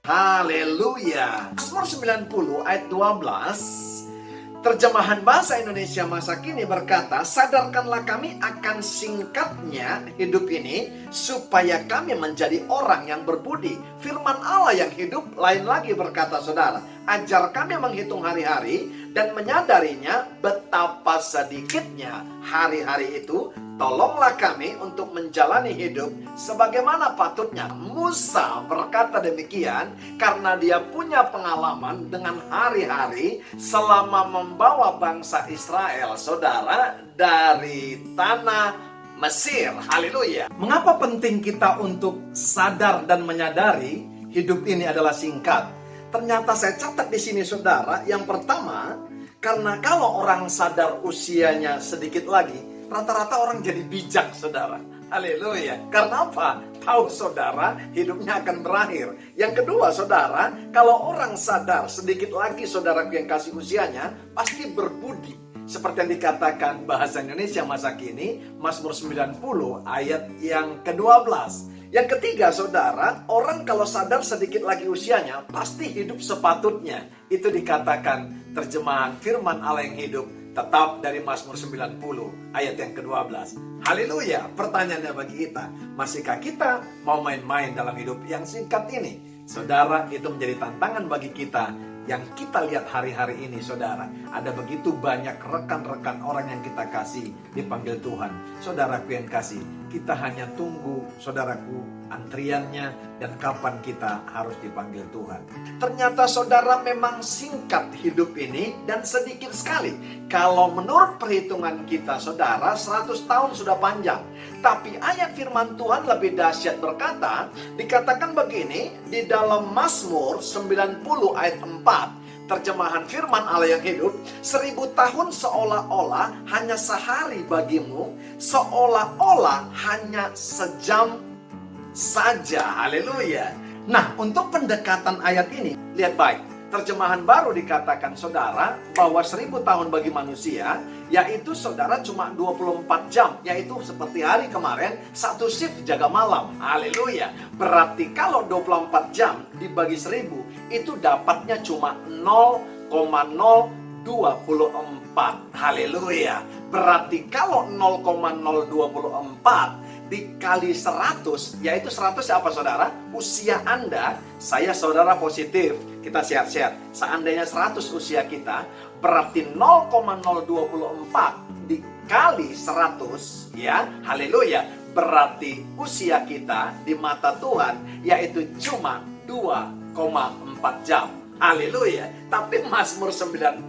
Haleluya. Mazmur 90 ayat 12, terjemahan bahasa Indonesia masa kini berkata, sadarkanlah kami akan singkatnya hidup ini, supaya kami menjadi orang yang berbudi. Firman Allah yang hidup lain lagi berkata, saudara, ajar kami menghitung hari-hari dan menyadarinya betapa sedikitnya hari-hari itu. Tolonglah kami untuk menjalani hidup sebagaimana patutnya. Musa berkata demikian karena dia punya pengalaman dengan hari-hari selama membawa bangsa Israel, saudara, dari tanah Mesir. Haleluya. Mengapa penting kita untuk sadar dan menyadari hidup ini adalah singkat? Ternyata saya catat di sini, saudara. Yang pertama, karena kalau orang sadar usianya sedikit lagi, rata-rata orang jadi bijak, saudara. Haleluya. Karena apa? Tahu, saudara, hidupnya akan berakhir. Yang kedua, saudara, kalau orang sadar sedikit lagi, saudaraku yang kasih usianya, pasti berbudi. Seperti yang dikatakan bahasa Indonesia masa kini, Mazmur 90 ayat yang ke-12. Yang ketiga, saudara, orang kalau sadar sedikit lagi usianya, pasti hidup sepatutnya. Itu dikatakan terjemahan firman Allah yang hidup, tetap dari Mazmur 90 ayat yang ke-12. Haleluya. Pertanyaannya bagi kita, masihkah kita mau main-main dalam hidup yang singkat ini? Saudara, itu menjadi tantangan bagi kita. Yang kita lihat hari-hari ini, saudara, ada begitu banyak rekan-rekan orang yang kita kasih dipanggil Tuhan. Saudaraku yang kasih, kita hanya tunggu, saudaraku, antriannya dan kapan kita harus dipanggil Tuhan. Ternyata, saudara, memang singkat hidup ini dan sedikit sekali. Kalau menurut perhitungan kita, saudara, 100 tahun sudah panjang. Tapi ayat firman Tuhan lebih dahsyat berkata, dikatakan begini di dalam Mazmur 90 ayat 4. Terjemahan firman Allah yang hidup, 1000 tahun seolah-olah hanya sehari bagimu, seolah-olah hanya sejam saja. Haleluya. Nah, untuk pendekatan ayat ini, lihat baik. Terjemahan baru dikatakan, saudara, bahwa 1000 tahun bagi manusia, yaitu, saudara, cuma 24 jam. Yaitu seperti hari kemarin, satu shift jaga malam. Haleluya. Berarti kalau 24 jam dibagi 1000, itu dapatnya cuma 0,024. Haleluya. Berarti kalau 0,024 dikali 100, yaitu 100 apa, saudara? Usia Anda, saya saudara positif, kita sehat-sehat. Seandainya 100 usia kita, berarti 0,024 dikali 100, ya, haleluya. Berarti usia kita di mata Tuhan, yaitu cuma 2,4 jam. Haleluya. Tapi Mazmur 90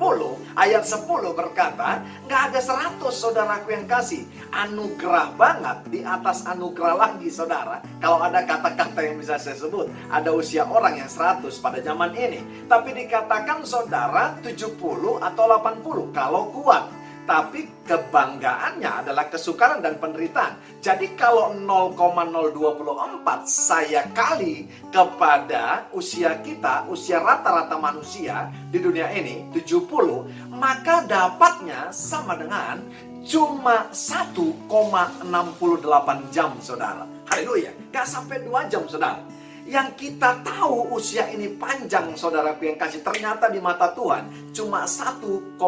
ayat 10 berkata, nggak ada 100, saudaraku yang kasih. Anugerah banget di atas anugerah lagi, saudara. Kalau ada kata-kata yang bisa saya sebut, ada usia orang yang 100 pada zaman ini. Tapi dikatakan, saudara, 70 atau 80 kalau kuat. Tapi kebanggaannya adalah kesukaran dan penderitaan. Jadi kalau 0,024 saya kali kepada usia kita, usia rata-rata manusia di dunia ini, 70, maka dapatnya sama dengan cuma 1,68 jam, saudara. Haleluya. Gak sampai 2 jam, saudara. Yang kita tahu usia ini panjang, saudaraku yang kasih, ternyata di mata Tuhan cuma 1,68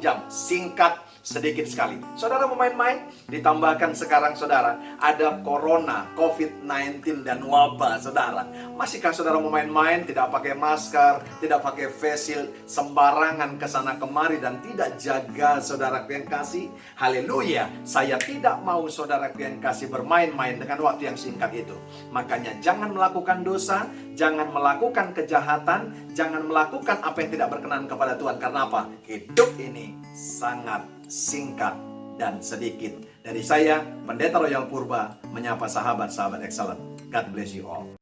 jam. Singkat, sedikit sekali. Saudara mau main-main? Ditambahkan sekarang, saudara, ada corona, COVID-19 dan wabah, saudara. Masihkah saudara mau main-main? Tidak pakai masker, tidak pakai face shield, sembarangan kesana kemari dan tidak jaga, saudaraku yang kasih. Haleluya. Saya tidak mau, saudaraku yang kasih, bermain-main dengan waktu yang singkat itu. Makanya jangan melakukan dosa, jangan melakukan kejahatan, jangan melakukan apa yang tidak berkenan kepada Tuhan. Karena apa? Hidup ini sangat singkat dan sedikit. Dari saya, Pendeta Royal Purba, menyapa sahabat-sahabat excellent. God bless you all.